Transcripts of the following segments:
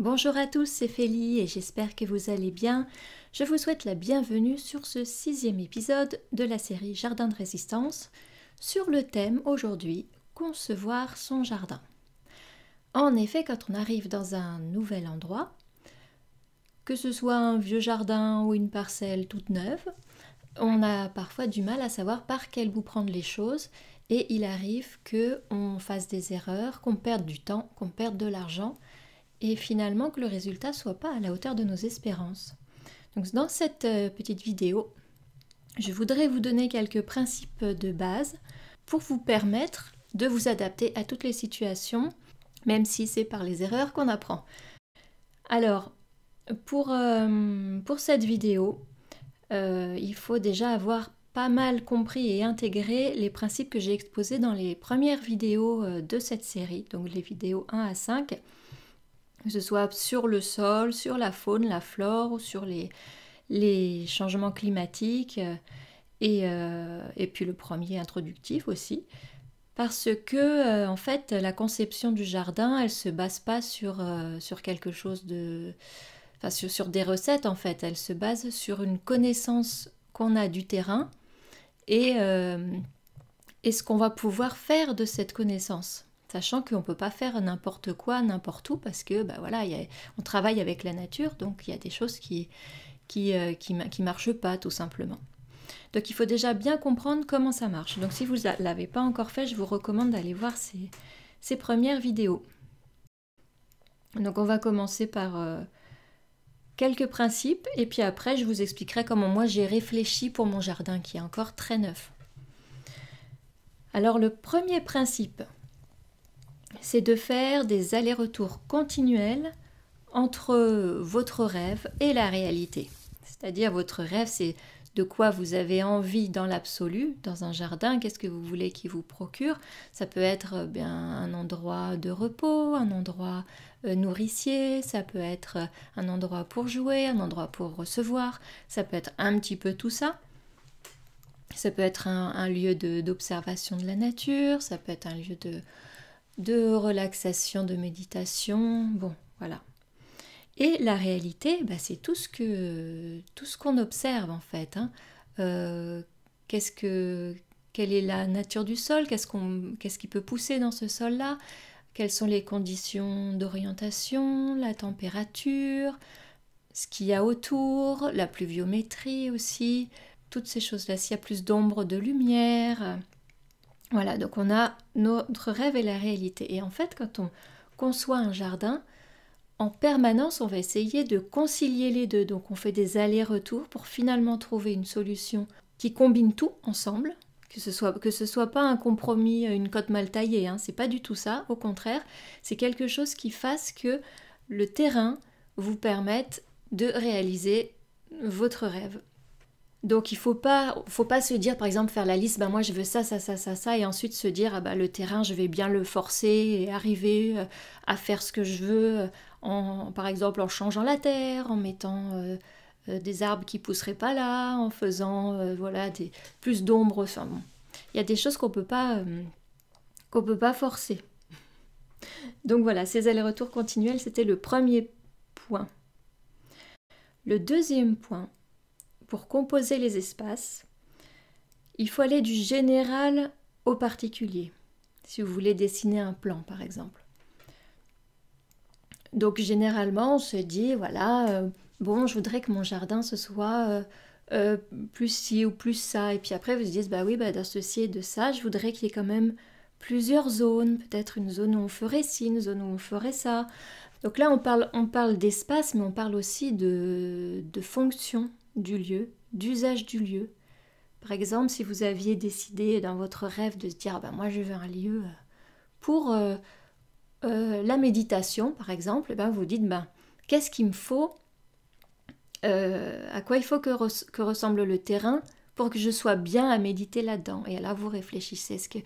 Bonjour à tous, c'est Félie et j'espère que vous allez bien. Je vous souhaite la bienvenue sur ce 6e épisode de la série Jardin de résistance sur le thème aujourd'hui concevoir son jardin. En effet, quand on arrive dans un nouvel endroit, que ce soit un vieux jardin ou une parcelle toute neuve, on a parfois du mal à savoir par quel bout prendre les choses et il arrive qu'on fasse des erreurs, qu'on perde du temps, qu'on perde de l'argent et finalement que le résultat ne soit pas à la hauteur de nos espérances. Donc dans cette petite vidéo, je voudrais vous donner quelques principes de base pour vous permettre de vous adapter à toutes les situations, même si c'est par les erreurs qu'on apprend. Alors, pour cette vidéo, il faut déjà avoir pas mal compris et intégré les principes que j'ai exposés dans les premières vidéos de cette série, donc les vidéos 1 à 5, que ce soit sur le sol, sur la faune, la flore, ou sur les changements climatiques, et puis le premier introductif aussi. Parce que, en fait, la conception du jardin, elle ne se base pas sur quelque chose de... Enfin, sur des recettes, en fait. Elle se base sur une connaissance qu'on a du terrain et ce qu'on va pouvoir faire de cette connaissance. Sachant qu'on ne peut pas faire n'importe quoi, n'importe où, parce que voilà, on travaille avec la nature, donc il y a des choses qui marchent pas, tout simplement. Donc il faut déjà bien comprendre comment ça marche. Donc si vous ne l'avez pas encore fait, je vous recommande d'aller voir ces premières vidéos. Donc on va commencer par quelques principes, et puis après je vous expliquerai comment moi j'ai réfléchi pour mon jardin, qui est encore très neuf. Alors le premier principe, c'est de faire des allers-retours continuels entre votre rêve et la réalité. C'est-à-dire votre rêve, c'est de quoi vous avez envie dans l'absolu, dans un jardin, qu'est-ce que vous voulez qu'il vous procure. Ça peut être un endroit de repos, un endroit nourricier, ça peut être un endroit pour jouer, un endroit pour recevoir, ça peut être un petit peu tout ça. Ça peut être un lieu d'observation de la nature, ça peut être un lieu de relaxation, de méditation, bon, voilà. Et la réalité, c'est tout ce qu'on observe en fait. Quelle est la nature du sol, qu'est-ce qui peut pousser dans ce sol-là, quelles sont les conditions d'orientation, la température, ce qu'il y a autour, la pluviométrie aussi, toutes ces choses-là, s'il y a plus d'ombre, de lumière. Voilà, donc on a notre rêve et la réalité. Et en fait, quand on conçoit un jardin, en permanence, on va essayer de concilier les deux. Donc on fait des allers-retours pour finalement trouver une solution qui combine tout ensemble, que ce soit pas un compromis, une cote mal taillée, c'est pas du tout ça. Au contraire, c'est quelque chose qui fasse que le terrain vous permette de réaliser votre rêve. Donc il faut pas se dire, par exemple, faire la liste, moi je veux ça, et ensuite se dire, le terrain je vais bien le forcer et arriver à faire ce que je veux, par exemple en changeant la terre, en mettant des arbres qui pousseraient pas là, en faisant plus d'ombre. Enfin, bon. Il y a des choses qu'on peut pas forcer. Donc voilà, ces allers-retours continuels, c'était le premier point. Le deuxième point, pour composer les espaces, il faut aller du général au particulier, si vous voulez dessiner un plan par exemple. Donc généralement on se dit, je voudrais que mon jardin ce soit plus ci ou plus ça, et puis après vous vous dites, dans ceci et de ça, je voudrais qu'il y ait quand même plusieurs zones, peut-être une zone où on ferait ci, une zone où on ferait ça. Donc là on parle d'espace, mais on parle aussi de fonction du lieu, d'usage du lieu. Par exemple, si vous aviez décidé dans votre rêve de se dire moi je veux un lieu pour la méditation par exemple, vous dites qu'est-ce qu'il me faut, à quoi il faut que ressemble le terrain pour que je sois bien à méditer là-dedans. Et là vous réfléchissez, est-ce que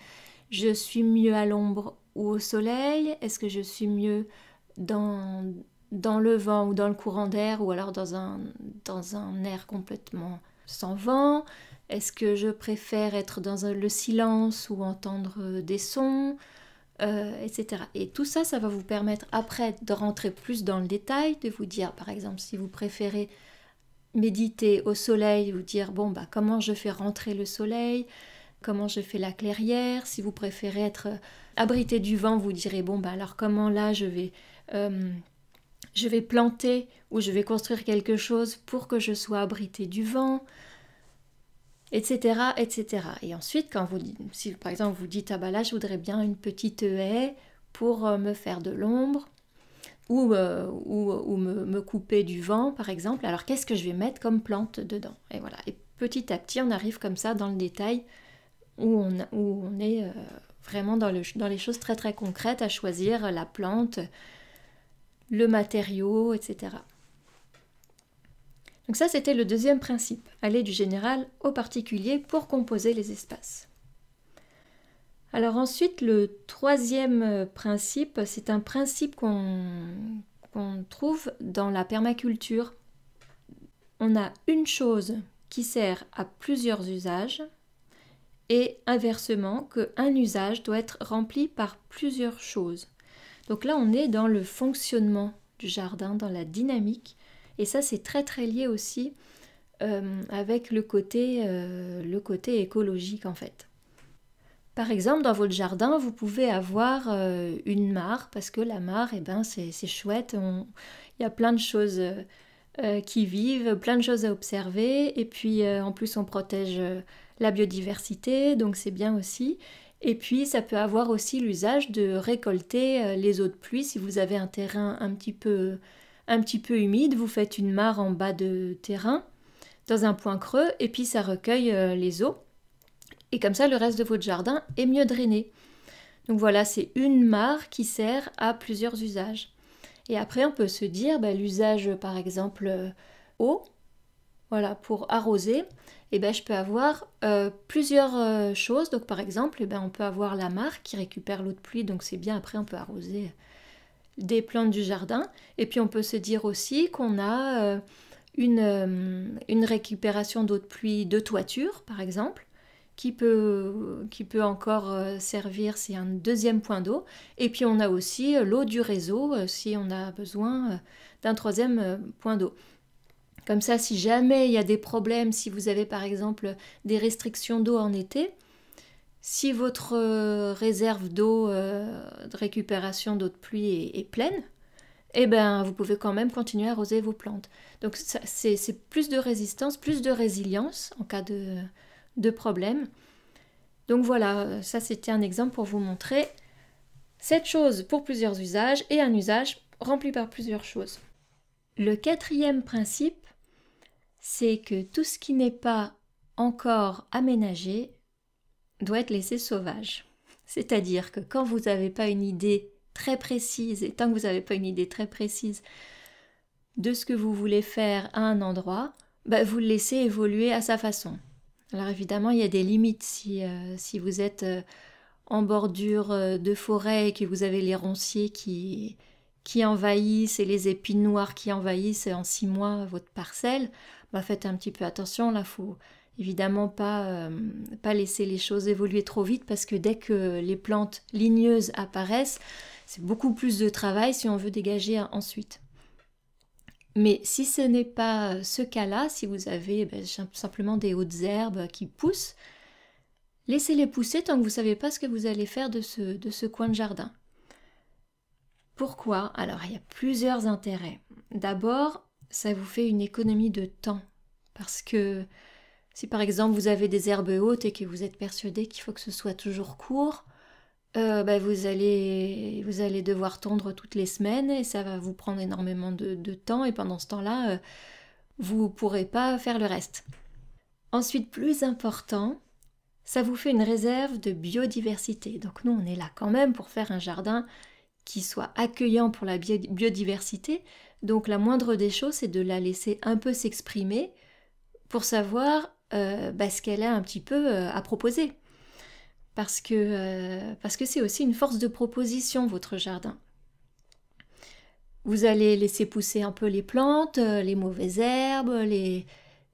je suis mieux à l'ombre ou au soleil? Est-ce que je suis mieux dans le vent ou dans le courant d'air, ou alors dans un air complètement sans vent? Est-ce que je préfère être dans le silence ou entendre des sons? etc. Et tout ça, ça va vous permettre après de rentrer plus dans le détail, de vous dire, par exemple, si vous préférez méditer au soleil, vous dire, bon, bah, comment je fais rentrer le soleil, comment je fais la clairière. Si vous préférez être abrité du vent, vous direz, bon, bah, alors comment là je vais planter ou je vais construire quelque chose pour que je sois abrité du vent, etc., etc. Et ensuite, si par exemple vous dites, ah bah là je voudrais bien une petite haie pour me faire de l'ombre ou me couper du vent, par exemple, alors qu'est-ce que je vais mettre comme plante dedans? Et voilà. Et petit à petit, on arrive comme ça dans le détail où on est vraiment dans les choses très très concrètes à choisir la plante, le matériau, etc. Donc ça, c'était le deuxième principe, aller du général au particulier pour composer les espaces. Alors ensuite, le troisième principe, c'est un principe qu'on trouve dans la permaculture. On a une chose qui sert à plusieurs usages et inversement, qu'un usage doit être rempli par plusieurs choses. Donc là, on est dans le fonctionnement du jardin, dans la dynamique. Et ça, c'est très très lié aussi avec le côté écologique en fait. Par exemple, dans votre jardin, vous pouvez avoir une mare, parce que la mare, c'est chouette. Il y a plein de choses qui vivent, plein de choses à observer. Et puis, en plus, on protège la biodiversité, donc c'est bien aussi. Et puis, ça peut avoir aussi l'usage de récolter les eaux de pluie. Si vous avez un terrain un petit peu humide, vous faites une mare en bas de terrain, dans un point creux, et puis ça recueille les eaux. Et comme ça, le reste de votre jardin est mieux drainé. Donc voilà, c'est une mare qui sert à plusieurs usages. Et après, on peut se dire, l'usage, par exemple, eau, voilà, pour arroser, je peux avoir plusieurs choses. Donc par exemple, on peut avoir la mare qui récupère l'eau de pluie, donc c'est bien, après on peut arroser des plantes du jardin. Et puis on peut se dire aussi qu'on a une récupération d'eau de pluie de toiture, par exemple, qui peut encore servir, c'est un deuxième point d'eau. Et puis on a aussi l'eau du réseau, si on a besoin d'un troisième point d'eau. Comme ça, si jamais il y a des problèmes, si vous avez par exemple des restrictions d'eau en été, si votre réserve d'eau, de récupération d'eau de pluie est pleine, vous pouvez quand même continuer à arroser vos plantes. Donc c'est plus de résistance, plus de résilience en cas de problème. Donc voilà, ça c'était un exemple pour vous montrer cette chose pour plusieurs usages et un usage rempli par plusieurs choses. Le quatrième principe, c'est que tout ce qui n'est pas encore aménagé doit être laissé sauvage. C'est-à-dire que quand vous n'avez pas une idée très précise, et tant que vous n'avez pas une idée très précise de ce que vous voulez faire à un endroit, vous le laissez évoluer à sa façon. Alors évidemment, il y a des limites. Si vous êtes en bordure de forêt et que vous avez les ronciers qui envahissent et les épines noires qui envahissent en 6 mois votre parcelle, faites un petit peu attention. Là, faut évidemment pas laisser les choses évoluer trop vite, parce que dès que les plantes ligneuses apparaissent, c'est beaucoup plus de travail si on veut dégager ensuite. Mais si ce n'est pas ce cas-là, si vous avez simplement des hautes herbes qui poussent, laissez-les pousser tant que vous ne savez pas ce que vous allez faire de ce coin de jardin. Pourquoi? Alors, il y a plusieurs intérêts. D'abord, ça vous fait une économie de temps. Parce que si par exemple vous avez des herbes hautes et que vous êtes persuadé qu'il faut que ce soit toujours court, vous allez devoir tondre toutes les semaines et ça va vous prendre énormément de temps, et pendant ce temps-là, vous ne pourrez pas faire le reste. Ensuite, plus important, ça vous fait une réserve de biodiversité. Donc nous, on est là quand même pour faire un jardin qui soit accueillant pour la biodiversité. Donc la moindre des choses, c'est de la laisser un peu s'exprimer pour savoir ce qu'elle a un petit peu à proposer. Parce que c'est aussi une force de proposition, votre jardin. Vous allez laisser pousser un peu les plantes, les mauvaises herbes,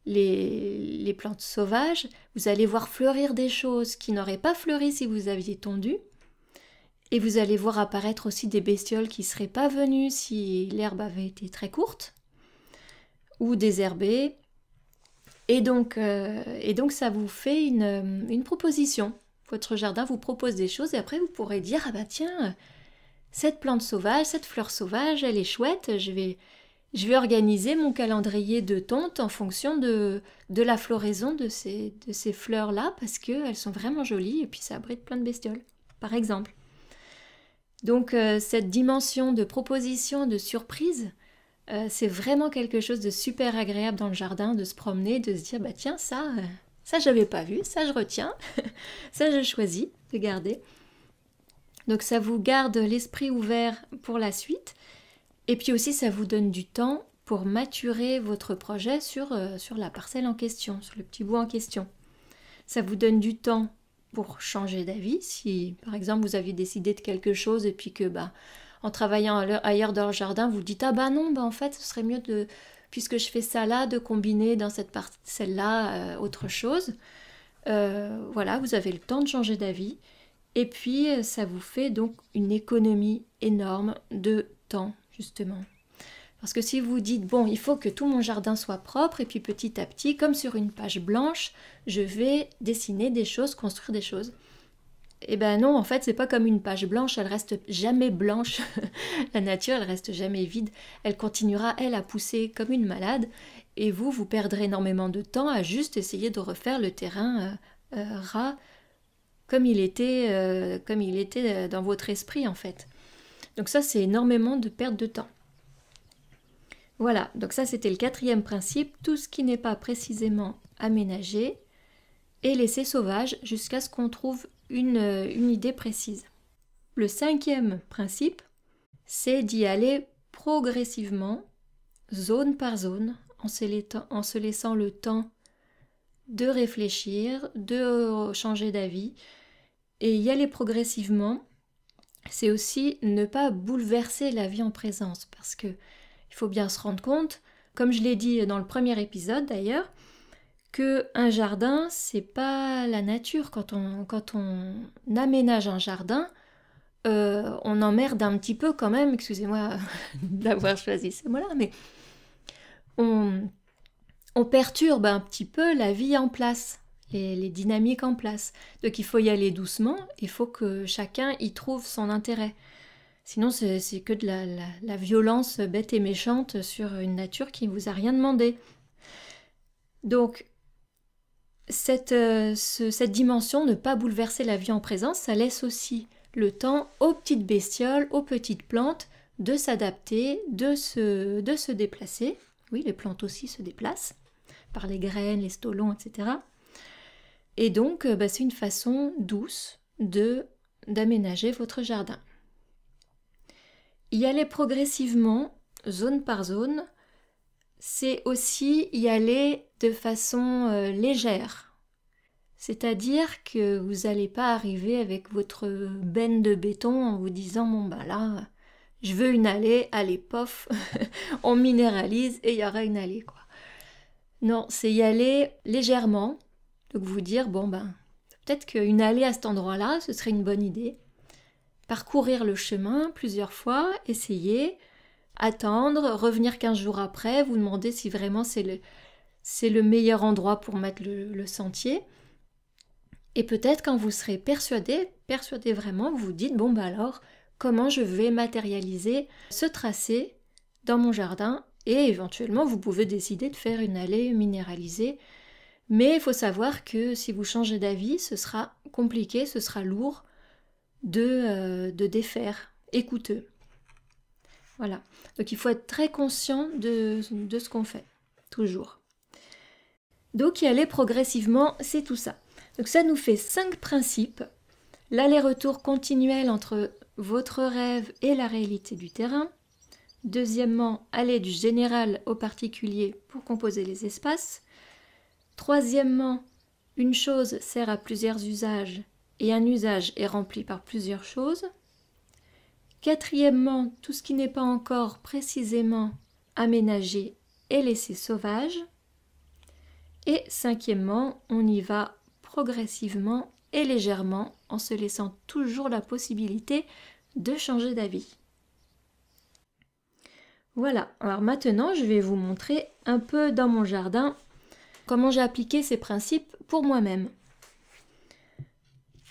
les plantes sauvages. Vous allez voir fleurir des choses qui n'auraient pas fleuri si vous aviez tondu. Et vous allez voir apparaître aussi des bestioles qui ne seraient pas venues si l'herbe avait été très courte, ou désherbée. Et donc ça vous fait une proposition. Votre jardin vous propose des choses et après vous pourrez dire « Ah bah tiens, cette plante sauvage, cette fleur sauvage, elle est chouette, je vais organiser mon calendrier de tonte en fonction de la floraison de ces fleurs-là parce qu'elles sont vraiment jolies et puis ça abrite plein de bestioles, par exemple. » Donc cette dimension de proposition, de surprise, c'est vraiment quelque chose de super agréable dans le jardin, de se promener, de se dire bah tiens ça j'avais pas vu, ça je retiens, ça je choisis de garder. Donc ça vous garde l'esprit ouvert pour la suite et puis aussi ça vous donne du temps pour maturer votre projet sur la parcelle en question, sur le petit bout en question. Ça vous donne du temps pour changer d'avis si par exemple vous aviez décidé de quelque chose et puis que en travaillant ailleurs dans le jardin, vous dites « Ah bah non, en fait, ce serait mieux, puisque je fais ça là, de combiner dans cette parcelle-là autre chose. » Voilà, vous avez le temps de changer d'avis. Et puis, ça vous fait donc une économie énorme de temps, justement. Parce que si vous dites « Bon, il faut que tout mon jardin soit propre, et puis petit à petit, comme sur une page blanche, je vais dessiner des choses, construire des choses. » Eh ben non, en fait, c'est pas comme une page blanche, elle reste jamais blanche. La nature, elle reste jamais vide. Elle continuera, elle, à pousser comme une malade. Et vous perdrez énormément de temps à juste essayer de refaire le terrain ras comme il était dans votre esprit, en fait. Donc ça, c'est énormément de perte de temps. Voilà, donc ça, c'était le 4e principe. Tout ce qui n'est pas précisément aménagé est laissé sauvage jusqu'à ce qu'on trouve une idée précise. Le 5e principe, c'est d'y aller progressivement, zone par zone, en se laissant le temps de réfléchir, de changer d'avis. Et y aller progressivement, c'est aussi ne pas bouleverser la vie en présence, parce que il faut bien se rendre compte, comme je l'ai dit dans le premier épisode d'ailleurs, qu'un jardin, c'est pas la nature. Quand on aménage un jardin, on emmerde un petit peu quand même, excusez-moi d'avoir choisi ces mots-là, mais on perturbe un petit peu la vie en place, les dynamiques en place. Donc il faut y aller doucement, il faut que chacun y trouve son intérêt. Sinon c'est que de la violence bête et méchante sur une nature qui ne vous a rien demandé. Donc cette dimension, ne pas bouleverser la vie en présence, ça laisse aussi le temps aux petites bestioles, aux petites plantes de s'adapter, de se déplacer. Oui, les plantes aussi se déplacent par les graines, les stolons, etc. Et donc, c'est une façon douce d'aménager votre jardin. Y aller progressivement, zone par zone, c'est aussi y aller de façon légère. C'est-à-dire que vous n'allez pas arriver avec votre benne de béton en vous disant « Bon là, je veux une allée, allez pof, on minéralise et il y aura une allée. » quoi. Non, c'est y aller légèrement, donc vous dire « Bon peut-être qu'une allée à cet endroit-là, ce serait une bonne idée. » Parcourir le chemin plusieurs fois, essayer, attendre, revenir 15 jours après, vous demander si vraiment c'est le meilleur endroit pour mettre le sentier. Et peut-être quand vous serez persuadé vraiment, vous vous dites, bon alors, comment je vais matérialiser ce tracé dans mon jardin? Et éventuellement, vous pouvez décider de faire une allée minéralisée. Mais il faut savoir que si vous changez d'avis, ce sera compliqué, ce sera lourd de défaire et coûteux. Voilà. Donc il faut être très conscient de ce qu'on fait, toujours. Donc y aller progressivement, c'est tout ça. Donc ça nous fait 5 principes. L'aller-retour continuel entre votre rêve et la réalité du terrain. Deuxièmement, aller du général au particulier pour composer les espaces. Troisièmement, une chose sert à plusieurs usages et un usage est rempli par plusieurs choses. Quatrièmement, tout ce qui n'est pas encore précisément aménagé est laissé sauvage. Et cinquièmement, on y va progressivement et légèrement en se laissant toujours la possibilité de changer d'avis. Voilà, alors maintenant je vais vous montrer un peu dans mon jardin comment j'ai appliqué ces principes pour moi-même.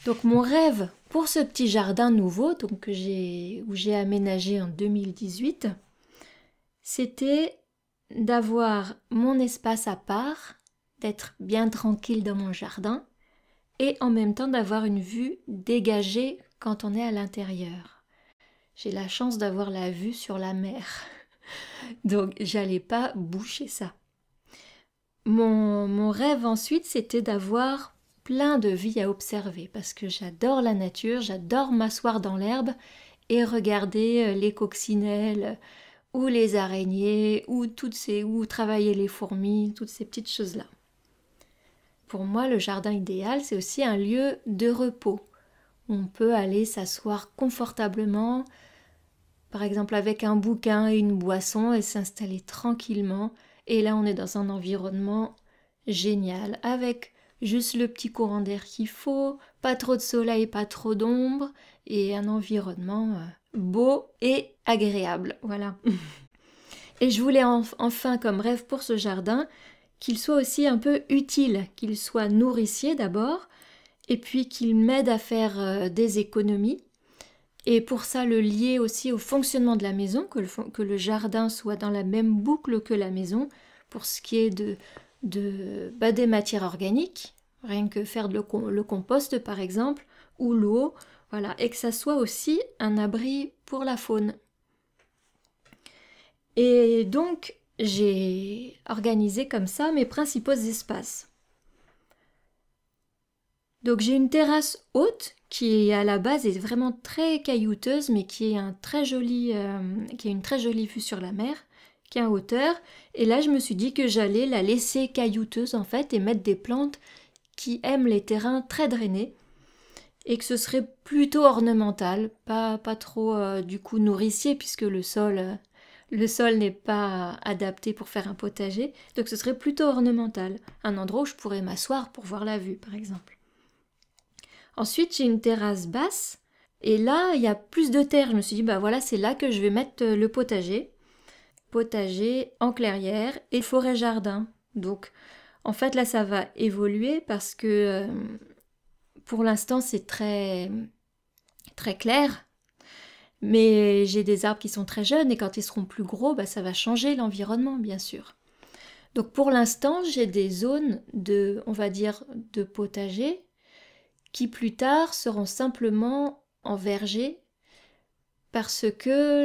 Donc mon rêve pour ce petit jardin nouveau où j'ai aménagé en 2018, c'était d'avoir mon espace à part, d'être bien tranquille dans mon jardin et en même temps d'avoir une vue dégagée quand on est à l'intérieur. J'ai la chance d'avoir la vue sur la mer, donc j'allais pas boucher ça. Mon rêve ensuite, c'était d'avoir plein de vie à observer parce que j'adore la nature, j'adore m'asseoir dans l'herbe et regarder les coccinelles ou les araignées ou travailler les fourmis, toutes ces petites choses-là. Pour moi, le jardin idéal, c'est aussi un lieu de repos. On peut aller s'asseoir confortablement, par exemple avec un bouquin et une boisson et s'installer tranquillement. Et là, on est dans un environnement génial, avec juste le petit courant d'air qu'il faut, pas trop de soleil, pas trop d'ombre, et un environnement beau et agréable. Voilà. Et je voulais enfin comme rêve pour ce jardin qu'il soit aussi un peu utile, qu'il soit nourricier d'abord, et puis qu'il m'aide à faire des économies. Et pour ça, le lier aussi au fonctionnement de la maison, que le jardin soit dans la même boucle que la maison, pour ce qui est des matières organiques, rien que faire le compost par exemple, ou l'eau, voilà, et que ça soit aussi un abri pour la faune. Et donc, j'ai organisé comme ça mes principaux espaces. Donc j'ai une terrasse haute qui à la base est vraiment très caillouteuse mais qui a une très jolie vue sur la mer, qui est en hauteur. Et là je me suis dit que j'allais la laisser caillouteuse en fait et mettre des plantes qui aiment les terrains très drainés et que ce serait plutôt ornemental, pas trop du coup nourricier puisque le sol n'est pas adapté pour faire un potager, donc ce serait plutôt ornemental, un endroit où je pourrais m'asseoir pour voir la vue par exemple. Ensuite, j'ai une terrasse basse et là, il y a plus de terre. Je me suis dit, bah voilà, c'est là que je vais mettre le potager. Potager en clairière et forêt-jardin. Donc, en fait, là, ça va évoluer parce que pour l'instant, c'est très, très clair. Mais j'ai des arbres qui sont très jeunes et quand ils seront plus gros, bah, ça va changer l'environnement, bien sûr. Donc, pour l'instant, j'ai des zones on va dire, de potager qui plus tard seront simplement en verger parce que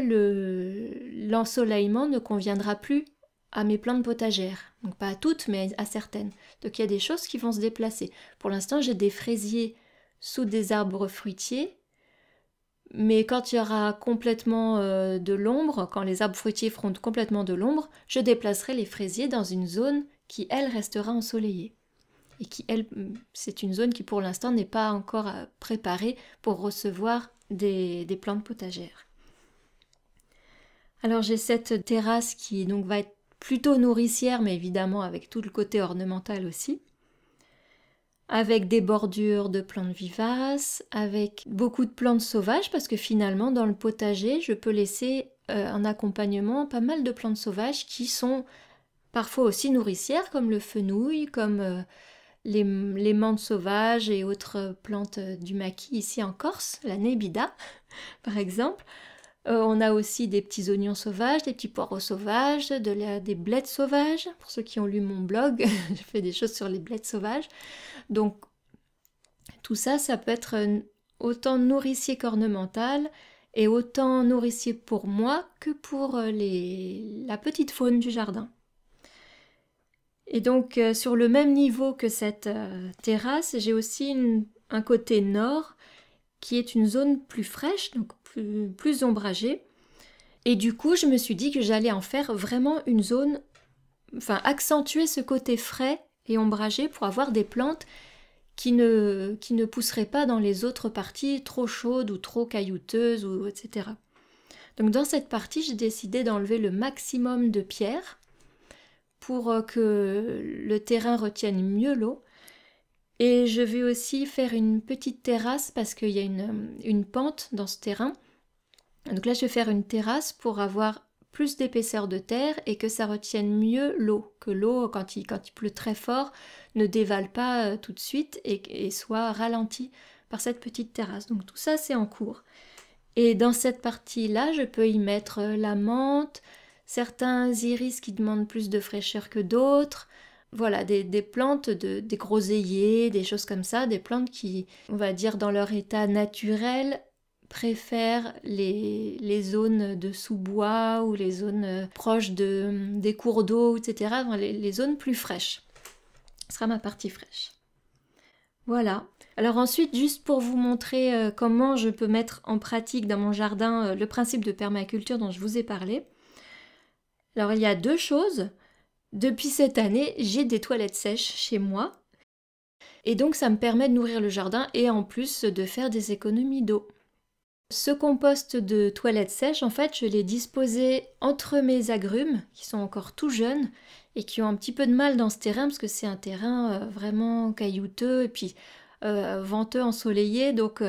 l'ensoleillement ne conviendra plus à mes plantes potagères. Donc pas à toutes, mais à certaines. Donc il y a des choses qui vont se déplacer. Pour l'instant, j'ai des fraisiers sous des arbres fruitiers, mais quand il y aura complètement de l'ombre, quand les arbres fruitiers feront complètement de l'ombre, je déplacerai les fraisiers dans une zone qui, elle, restera ensoleillée. Et qui, elle, c'est une zone qui pour l'instant n'est pas encore préparée pour recevoir des plantes potagères. Alors j'ai cette terrasse qui donc va être plutôt nourricière, mais évidemment avec tout le côté ornemental aussi, avec des bordures de plantes vivaces, avec beaucoup de plantes sauvages, parce que finalement dans le potager, je peux laisser en accompagnement pas mal de plantes sauvages qui sont parfois aussi nourricières, comme le fenouil, comme les menthes sauvages et autres plantes du maquis ici en Corse, la nébida par exemple. On a aussi des petits oignons sauvages, des petits poireaux sauvages, des blettes sauvages. Pour ceux qui ont lu mon blog, je fais des choses sur les blettes sauvages. Donc tout ça, ça peut être autant nourricier qu'ornemental et autant nourricier pour moi que pour la petite faune du jardin. Et donc sur le même niveau que cette terrasse, j'ai aussi un côté nord qui est une zone plus fraîche, donc plus ombragée. Et du coup, je me suis dit que j'allais en faire vraiment une zone, enfin accentuer ce côté frais et ombragé pour avoir des plantes qui ne pousseraient pas dans les autres parties trop chaudes ou trop caillouteuses, etc. Donc dans cette partie, j'ai décidé d'enlever le maximum de pierres pour que le terrain retienne mieux l'eau Et je vais aussi faire une petite terrasse parce qu'il y a une pente dans ce terrain. Donc là, je vais faire une terrasse pour avoir plus d'épaisseur de terre et que ça retienne mieux l'eau. Que l'eau, quand il pleut très fort, ne dévale pas tout de suite et soit ralentie par cette petite terrasse. Donc tout ça, c'est en cours. Et dans cette partie-là, je peux y mettre la menthe, certains iris qui demandent plus de fraîcheur que d'autres. Voilà, des plantes, des groseilliers, des choses comme ça, des plantes qui, on va dire, dans leur état naturel, préfèrent les zones de sous-bois ou les zones proches des cours d'eau, etc., les zones plus fraîches. Ce sera ma partie fraîche. Voilà. Alors ensuite, juste pour vous montrer comment je peux mettre en pratique dans mon jardin le principe de permaculture dont je vous ai parlé. Alors il y a 2 choses. Depuis cette année, j'ai des toilettes sèches chez moi. Et donc ça me permet de nourrir le jardin et en plus de faire des économies d'eau. Ce compost de toilettes sèches, en fait, je l'ai disposé entre mes agrumes, qui sont encore tout jeunes et qui ont un petit peu de mal dans ce terrain, parce que c'est un terrain vraiment caillouteux et puis venteux, ensoleillé, donc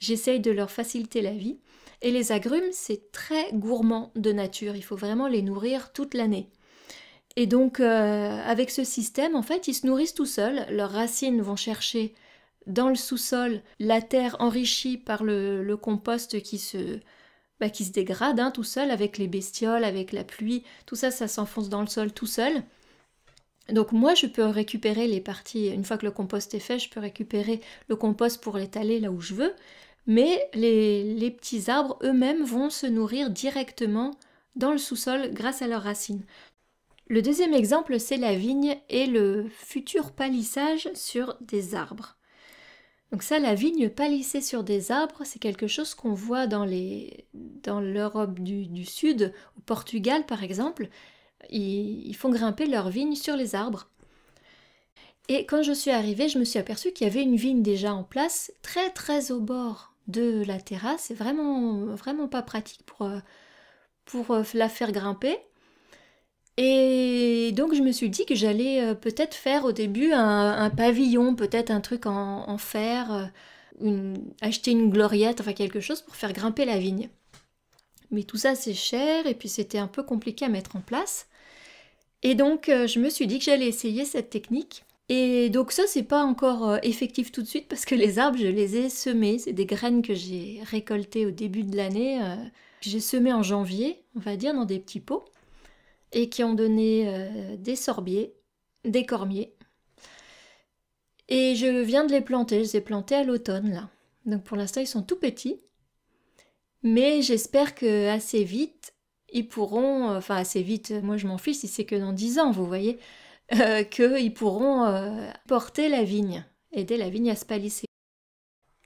j'essaye de leur faciliter la vie. Et les agrumes, c'est très gourmand de nature, il faut vraiment les nourrir toute l'année. Et donc, avec ce système, en fait, ils se nourrissent tout seuls. Leurs racines vont chercher dans le sous-sol la terre enrichie par le compost qui se dégrade tout seul avec les bestioles, avec la pluie. Tout ça, ça s'enfonce dans le sol tout seul. Donc moi, je peux récupérer les parties, une fois que le compost est fait, je peux récupérer le compost pour l'étaler là où je veux. Mais les petits arbres eux-mêmes vont se nourrir directement dans le sous-sol grâce à leurs racines. Le deuxième exemple, c'est la vigne et le futur palissage sur des arbres. Donc ça, la vigne palissée sur des arbres, c'est quelque chose qu'on voit dans l'Europe du Sud, au Portugal par exemple. Ils font grimper leurs vignes sur les arbres. Et quand je suis arrivée, je me suis aperçue qu'il y avait une vigne déjà en place, très très au bord de la terrasse. C'est vraiment, vraiment pas pratique pour la faire grimper. Et donc je me suis dit que j'allais peut-être faire au début un pavillon, peut-être un truc en fer, acheter une gloriette, enfin quelque chose pour faire grimper la vigne. Mais tout ça c'est cher et puis c'était un peu compliqué à mettre en place. Et donc je me suis dit que j'allais essayer cette technique. Et donc ça c'est pas encore effectif tout de suite parce que les arbres je les ai semés, c'est des graines que j'ai récoltées au début de l'année, j'ai semé en janvier, on va dire, dans des petits pots. Et qui ont donné des sorbiers, des cormiers. Et je viens de les planter, je les ai plantés à l'automne là. Donc pour l'instant ils sont tout petits, mais j'espère que assez vite ils pourront, enfin assez vite, moi je m'en fiche si c'est que dans 10 ans, vous voyez, qu'ils pourront porter la vigne, aider la vigne à se palisser.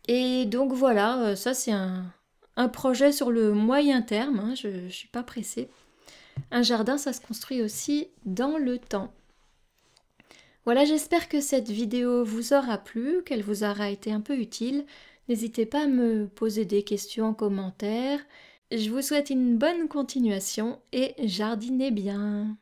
Et donc voilà, ça c'est un projet sur le moyen terme, hein, je ne suis pas pressée. Un jardin, ça se construit aussi dans le temps. Voilà, j'espère que cette vidéo vous aura plu, qu'elle vous aura été un peu utile. N'hésitez pas à me poser des questions en commentaire. Je vous souhaite une bonne continuation et jardinez bien.